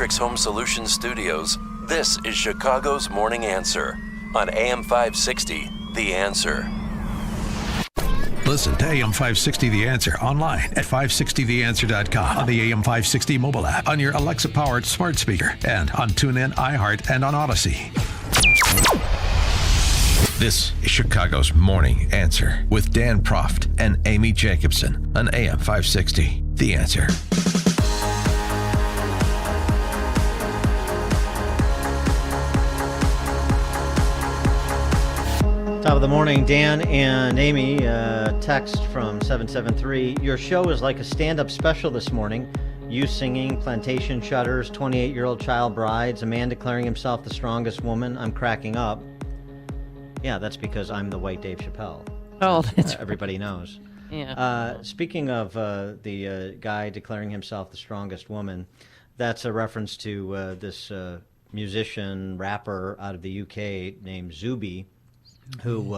Home Solutions Studios, this is Chicago's Morning Answer on AM 560, The Answer. Listen to AM 560 The Answer online at 560theanswer.com, on the AM 560 mobile app, on your Alexa-powered smart speaker, and on TuneIn, iHeart, and on Odyssey. This is Chicago's Morning Answer with Dan Proft and Amy Jacobson on AM 560 The Answer. Top of the morning, Dan and Amy. Text from 773. Your show is like a stand-up special this morning. You singing, plantation shutters, 28-year-old child brides, a man declaring himself the strongest woman. I'm cracking up. Yeah, that's because I'm the white Dave Chappelle. Oh, that's everybody knows. Yeah. Speaking of the guy declaring himself the strongest woman, that's a reference to this musician, rapper out of the UK named Zuby, who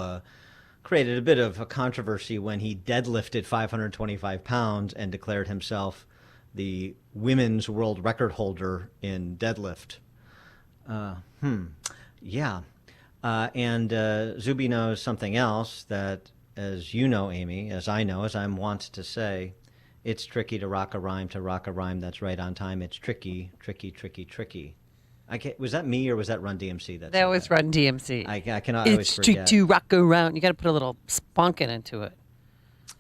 created a bit of a controversy when he deadlifted 525 pounds and declared himself the women's world record holder in deadlift. Yeah. And Zuby knows something else that, as you know, Amy, as I know, as I'm wont to say, it's tricky to rock a rhyme that's right on time. It's tricky, tricky, tricky, tricky. Was that me or was that Run DMC? That was Run DMC. I cannot always forget. It's to rock around. You got to put a little spunkin into it.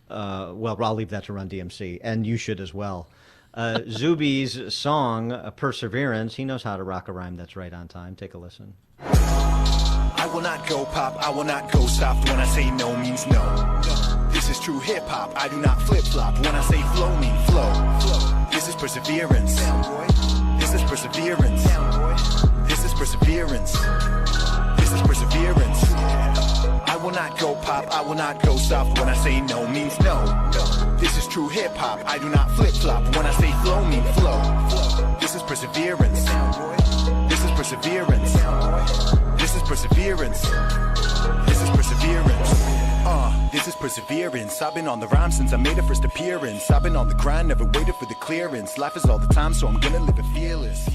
Well, I'll leave that to Run DMC, and you should as well. Zuby's song, Perseverance, he knows how to rock a rhyme that's right on time. Take a listen. I will not go pop, I will not go soft. When I say no means no. This is true hip-hop, I do not flip-flop. When I say flow mean flow. This is perseverance. This is perseverance. This is perseverance. This is perseverance. I will not go pop, I will not go soft. When I say no means no. This is true hip-hop, I do not flip-flop. When I say flow mean flow. This is perseverance. This is perseverance. This is perseverance. This is perseverance. This is perseverance. I've been on the rhyme since I made a first appearance. I've been on the grind, never waited for the clearance. Life is all the time, so I'm gonna live it fearless.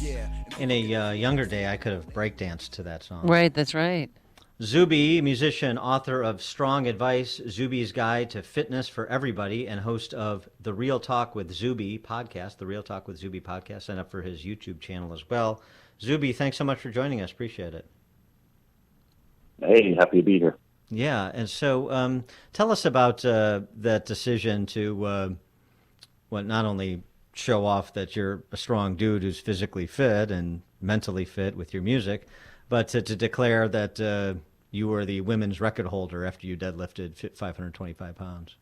Yeah. In a younger day, I could have breakdanced to that song. Right, that's right. Zuby, musician, author of Strong Advice, Zuby's Guide to Fitness for Everybody, and host of the Real Talk with Zuby podcast, the Real Talk with Zuby podcast. Sign up for his YouTube channel as well. Zuby, thanks so much for joining us. Appreciate it. Hey, happy to be here. Yeah, and so tell us about that decision to not only show off that you're a strong dude who's physically fit and mentally fit with your music, but to declare that you were the women's record holder after you deadlifted 525 pounds.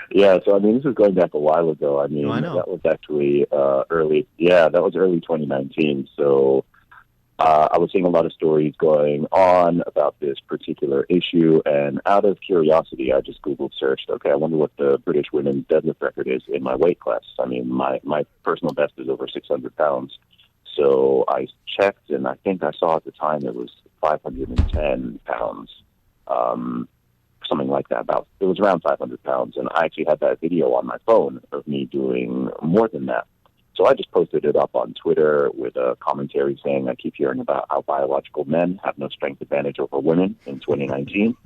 Yeah, so I mean, this is going back a while ago. I mean, I know. That was actually early 2019. So I was seeing a lot of stories going on about this particular issue, and out of curiosity, I just Googled searched, okay, I wonder what the British women's deadlift record is in my weight class. I mean, my personal best is over 600 pounds. So I checked, and I think I saw at the time it was 510 pounds, something like that. It was around 500 pounds, and I actually had that video on my phone of me doing more than that. So I just posted it up on Twitter with a commentary saying, I keep hearing about how biological men have no strength advantage over women in 2019.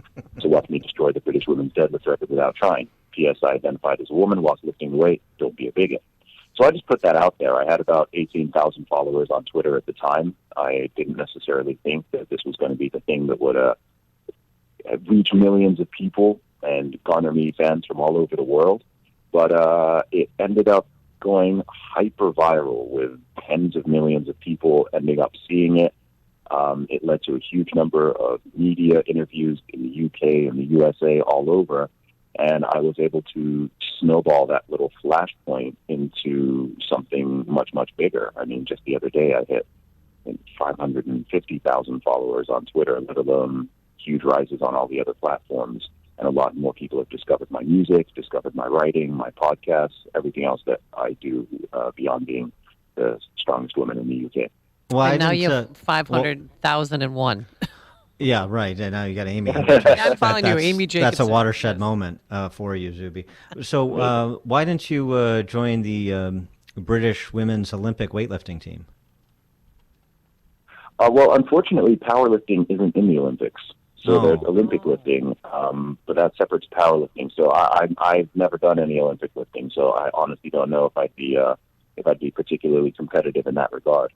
So watch me destroy the British women's deadlift record without trying. P.S. I identified as a woman whilst lifting the weight. Don't be a bigot. So I just put that out there. I had about 18,000 followers on Twitter at the time. I didn't necessarily think that this was going to be the thing that would reach millions of people and garner me fans from all over the world. But it ended up going hyper viral with tens of millions of people ending up seeing it. It led to a huge number of media interviews in the UK and the USA all over. And I was able to snowball that little flashpoint into something much, much bigger. I mean, just the other day I hit 550,000 followers on Twitter, let alone huge rises on all the other platforms. And a lot more people have discovered my music, discovered my writing, my podcasts, everything else that I do beyond being the strongest woman in the UK. Well, and now you have 500,001. Yeah, right. And now you got Amy. I'm following you, Amy Jacobson. That's a watershed moment for you, Zuby. So why didn't you join the British women's Olympic weightlifting team? Well, unfortunately, powerlifting isn't in the Olympics. So Oh. there's Olympic lifting, but that's separate to powerlifting. So I've never done any Olympic lifting, so I honestly don't know if I'd be particularly competitive in that regard.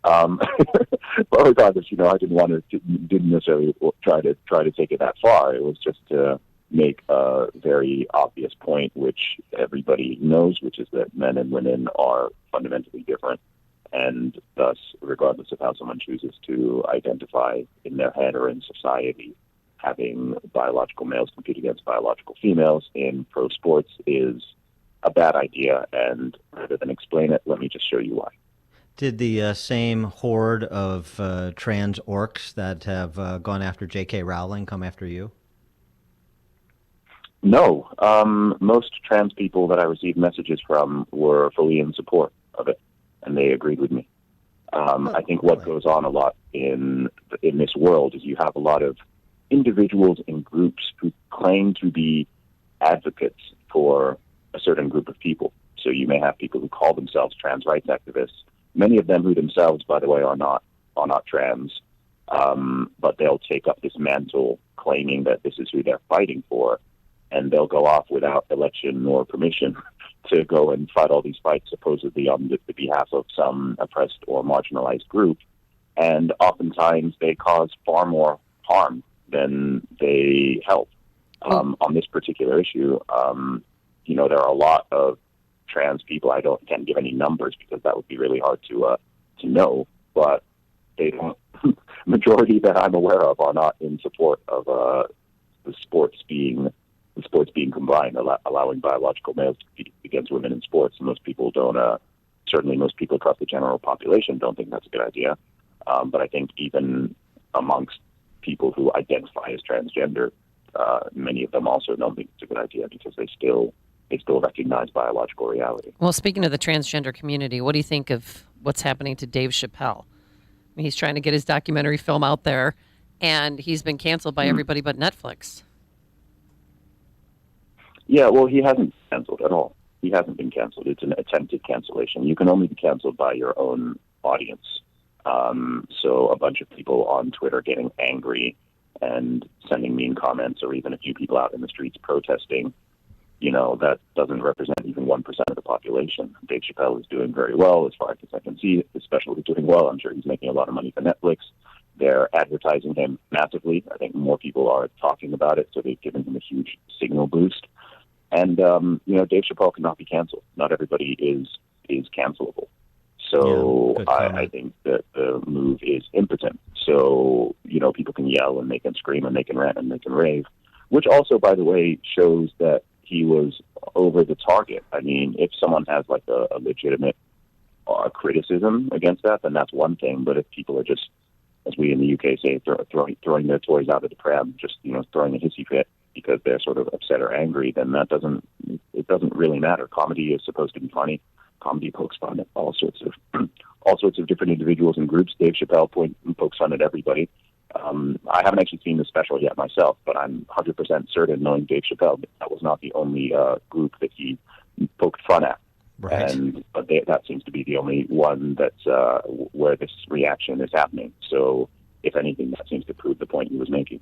But regardless, I didn't necessarily try to take it that far. It was just to make a very obvious point, which everybody knows, which is that men and women are fundamentally different. And thus, regardless of how someone chooses to identify in their head or in society, having biological males compete against biological females in pro sports is a bad idea. And rather than explain it, let me just show you why. Did the same horde of trans orcs that have gone after J.K. Rowling come after you? No. Most trans people that I received messages from were fully in support of it, and they agreed with me. I think what goes on a lot in this world is you have a lot of individuals and groups who claim to be advocates for a certain group of people. So you may have people who call themselves trans rights activists, many of them who themselves, by the way, are not trans, but they'll take up this mantle claiming that this is who they're fighting for, and they'll go off without election or permission to go and fight all these fights supposedly on the behalf of some oppressed or marginalized group. And oftentimes they cause far more harm than they help. On this particular issue, there are a lot of trans people. I can't give any numbers because that would be really hard to know, but they don't. Majority that I'm aware of are not in support of the sports being combined, allowing biological males to compete against women in sports. Most people don't. Certainly, most people across the general population don't think that's a good idea. But I think even amongst people who identify as transgender, many of them also don't think it's a good idea because they still recognize biological reality. Well, speaking of the transgender community, what do you think of what's happening to Dave Chappelle? I mean, he's trying to get his documentary film out there, and he's been canceled by everybody but Netflix. Yeah, well, he hasn't been canceled at all. He hasn't been canceled. It's an attempted cancellation. You can only be canceled by your own audience. So a bunch of people on Twitter getting angry and sending mean comments, or even a few people out in the streets protesting, that doesn't represent even 1% of the population. Dave Chappelle is doing very well as far as I can see. His special is doing well. I'm sure he's making a lot of money for Netflix. They're advertising him massively. I think more people are talking about it, so they've given him a huge signal boost. And, Dave Chappelle cannot be canceled. Not everybody is cancelable. So I think that the move is impotent. So, people can yell and they can scream and they can rant and they can rave, which also, by the way, shows that he was over the target. I mean, if someone has like a legitimate criticism against that, then that's one thing. But if people are just, as we in the UK say, throwing their toys out of the pram, just, throwing a hissy fit because they're sort of upset or angry, then it doesn't really matter. Comedy is supposed to be funny. Comedy pokes fun at all sorts of different individuals and groups. Dave Chappelle pokes fun at everybody. I haven't actually seen the special yet myself, but I'm 100% certain, knowing Dave Chappelle, that was not the only group that he poked fun at. Right. But that seems to be the only one that's where this reaction is happening. So, if anything, that seems to prove the point he was making.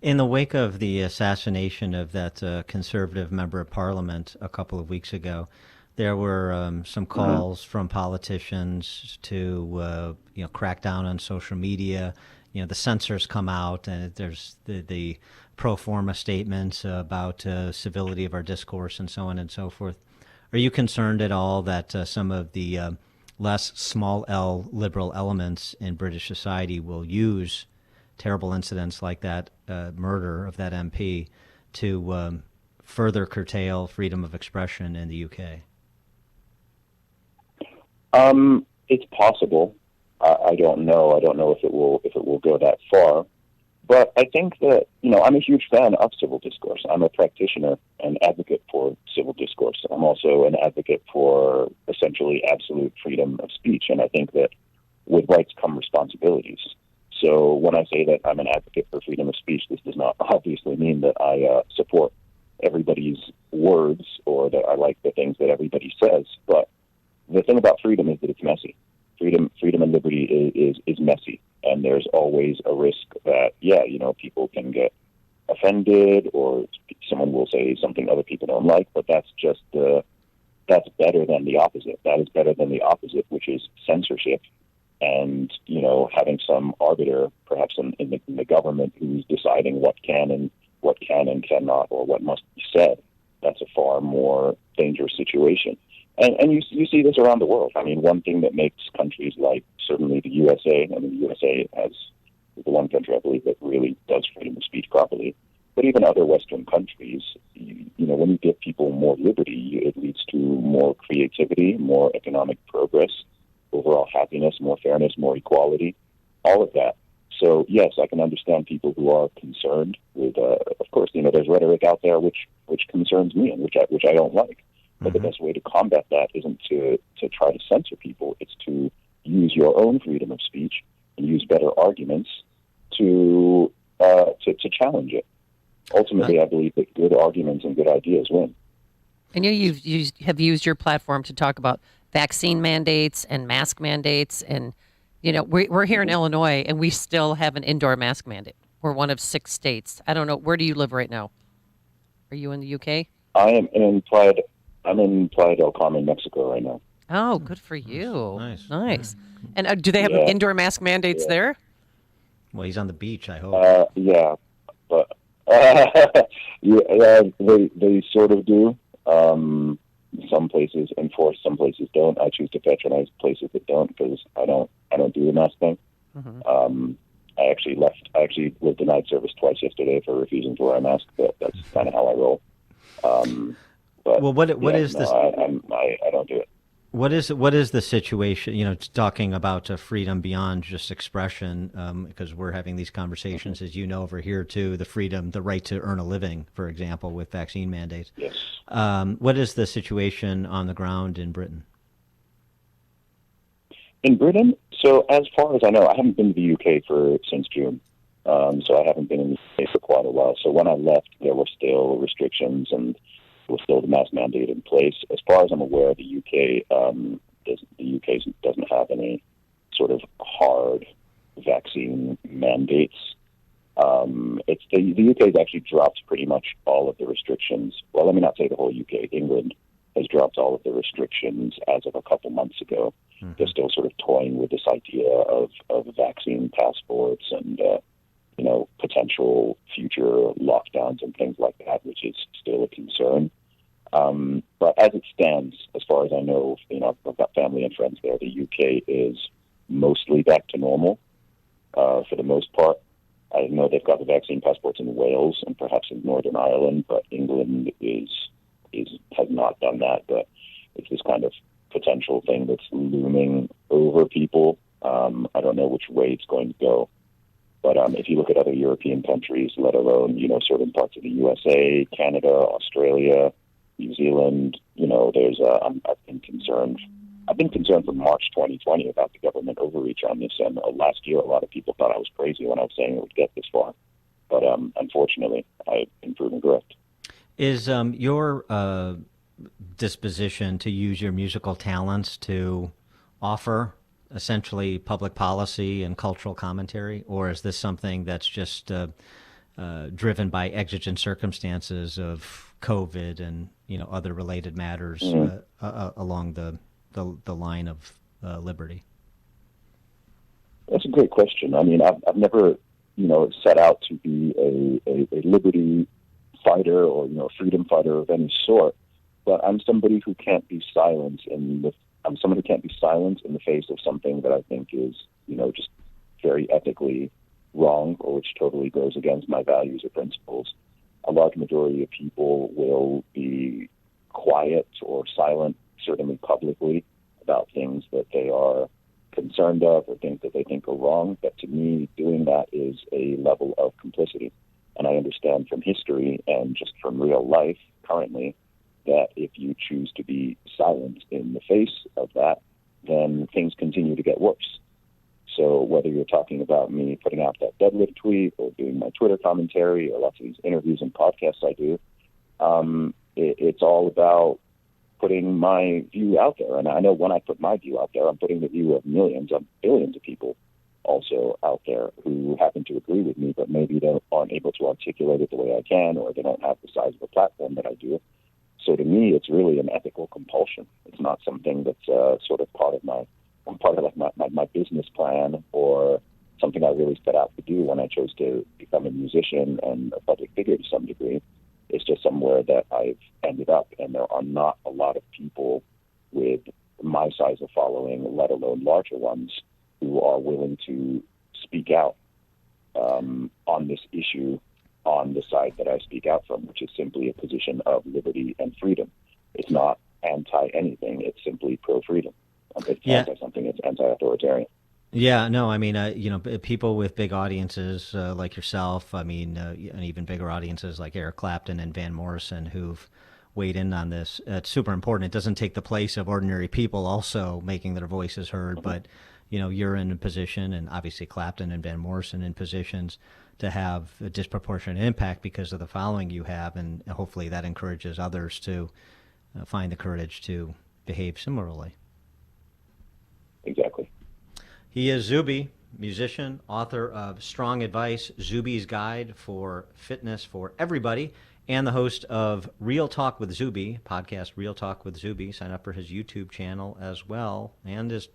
In the wake of the assassination of that conservative member of parliament a couple of weeks ago, there were some calls from politicians to crack down on social media. The censors come out, and there's the pro forma statements about civility of our discourse and so on and so forth. Are you concerned at all that some of the less small L liberal elements in British society will use terrible incidents like that murder of that MP to further curtail freedom of expression in the UK? It's possible. I don't know. I don't know if it will go that far. But I think that, I'm a huge fan of civil discourse. I'm a practitioner and advocate for civil discourse. I'm also an advocate for essentially absolute freedom of speech. And I think that with rights come responsibilities. So when I say that I'm an advocate for freedom of speech, this does not obviously mean that I support everybody's words or that I like the things that everybody says. But the thing about freedom is that it's messy. Freedom and liberty is messy, and there's always a risk that, people can get offended, or someone will say something other people don't like, but that's better than the opposite. That is better than the opposite, which is censorship. And, having some arbiter, perhaps in the government, who's deciding what can and cannot, or what must be said. That's a far more dangerous situation. And you see this around the world. I mean, one thing that makes countries like, certainly the USA, the USA is the one country, I believe, that really does freedom of speech properly. But even other Western countries, when you give people more liberty, it leads to more creativity, more economic progress, overall happiness, more fairness, more equality, all of that. So, yes, I can understand people who are concerned with, of course, there's rhetoric out there which concerns me and which I don't like. But the best way to combat that isn't to try to censor people. It's to use your own freedom of speech and use better arguments to challenge it. Ultimately, I believe that good arguments and good ideas win. I know you have used your platform to talk about vaccine mandates and mask mandates, and we're here in Illinois, and we still have an indoor mask mandate. We're one of 6 states. I don't know, where do you live right now? Are you in the UK? I'm in Playa del Carmen, Mexico right now. Oh, good for you. Nice. And do they have indoor mask mandates there? Well, he's on the beach, I hope. Yeah, but they sort of do. Some places enforce, some places don't. I choose to patronize places that don't, because I don't do the mask thing. Mm-hmm. I actually was denied service twice yesterday for refusing to wear a mask. That's kind of how I roll. But what is this? I don't do it. What is the situation? Talking about freedom beyond just expression, because we're having these conversations, as you know, over here too. The right to earn a living, for example, with vaccine mandates. Yes. What is the situation on the ground in Britain? In Britain, so as far as I know, I haven't been to the UK since June, so I haven't been in the UK for quite a while. So when I left, there were still restrictions and there was still the mask mandate in place. As far as I'm aware, the UK doesn't have any sort of hard vaccine mandates. It's the UK has actually dropped pretty much all of the restrictions. Well, let me not say the whole UK. England has dropped all of the restrictions as of a couple months ago. Mm-hmm. They're still sort of toying with this idea of vaccine passports and potential future lockdowns and things like that, which is still a concern. But as it stands, as far as I know, I've got family and friends there. The UK is mostly back to normal for the most part. I know they've got the vaccine passports in Wales and perhaps in Northern Ireland, but England has not done that. But it's this kind of potential thing that's looming over people. I don't know which way it's going to go. But if you look at other European countries, let alone, certain parts of the USA, Canada, Australia, New Zealand, I've been concerned. I've been concerned from March 2020 about the government overreach on this. And last year, a lot of people thought I was crazy when I was saying it would get this far. But unfortunately, I've been proven correct. Is your disposition to use your musical talents to offer essentially public policy and cultural commentary, or is this something that's just driven by exigent circumstances of COVID and other related matters along the line of liberty? That's a great question. I mean, I've never set out to be a liberty fighter or freedom fighter of any sort, but I'm somebody who can't be silenced I'm someone who can't be silenced in the face of something that I think is, just very ethically wrong, or which totally goes against my values or principles. A large majority of people will be quiet or silent, certainly publicly, about things that they are concerned of or things that they think are wrong. But to me, doing that is a level of complicity. And I understand from history and just from real life currently that if you choose to be silent in the face of that, then things continue to get worse. So whether you're talking about me putting out that deadlift tweet or doing my Twitter commentary or lots of these interviews and podcasts I do, it's all about putting my view out there. And I know when I put my view out there, I'm putting the view of millions, of billions of people also out there who happen to agree with me, but maybe they aren't able to articulate it the way I can, or they don't have the size of a platform that I do. So to me, it's really an ethical compulsion. It's not something that's sort of part of my business plan, or something I really set out to do when I chose to become a musician and a public figure to some degree. It's just somewhere that I've ended up, and there are not a lot of people with my size of following, let alone larger ones, who are willing to speak out on this issue on the side that I speak out from, which is simply a position of liberty and freedom. It's not anti-anything. It's simply pro-freedom. It's anti-something. It's anti-authoritarian. Yeah, no, I mean, people with big audiences like yourself, and even bigger audiences like Eric Clapton and Van Morrison, who've weighed in on this. It's super important. It doesn't take the place of ordinary people also making their voices heard, but you're in a position, and obviously Clapton and Van Morrison in positions to have a disproportionate impact because of the following you have, and hopefully that encourages others to find the courage to behave similarly. Exactly. He is Zuby, musician, author of Strong Advice, Zuby's Guide for Fitness for Everybody, and the host of Real Talk with Zuby, podcast Real Talk with Zuby. Sign up for his YouTube channel as well, and just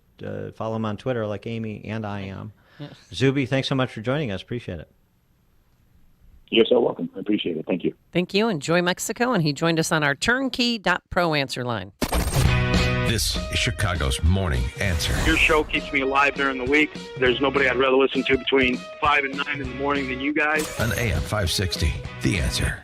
follow him on Twitter like Amy and I am. Yes. Zuby, thanks so much for joining us. Appreciate it. You're so welcome. I appreciate it. Thank you. Thank you. Enjoy Mexico. And he joined us on our turnkey.pro answer line. This is Chicago's Morning Answer. Your show keeps me alive during the week. There's nobody I'd rather listen to between 5 and 9 in the morning than you guys. On AM 560, The Answer.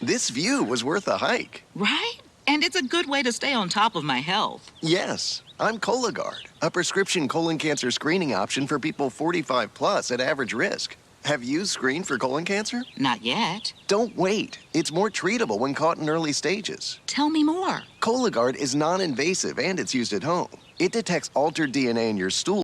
This view was worth a hike. Right? And it's a good way to stay on top of my health. Yes, I'm Cologuard, a prescription colon cancer screening option for people 45 plus at average risk. Have you screened for colon cancer? Not yet. Don't wait. It's more treatable when caught in early stages. Tell me more. Cologuard is non-invasive and it's used at home. It detects altered DNA in your stool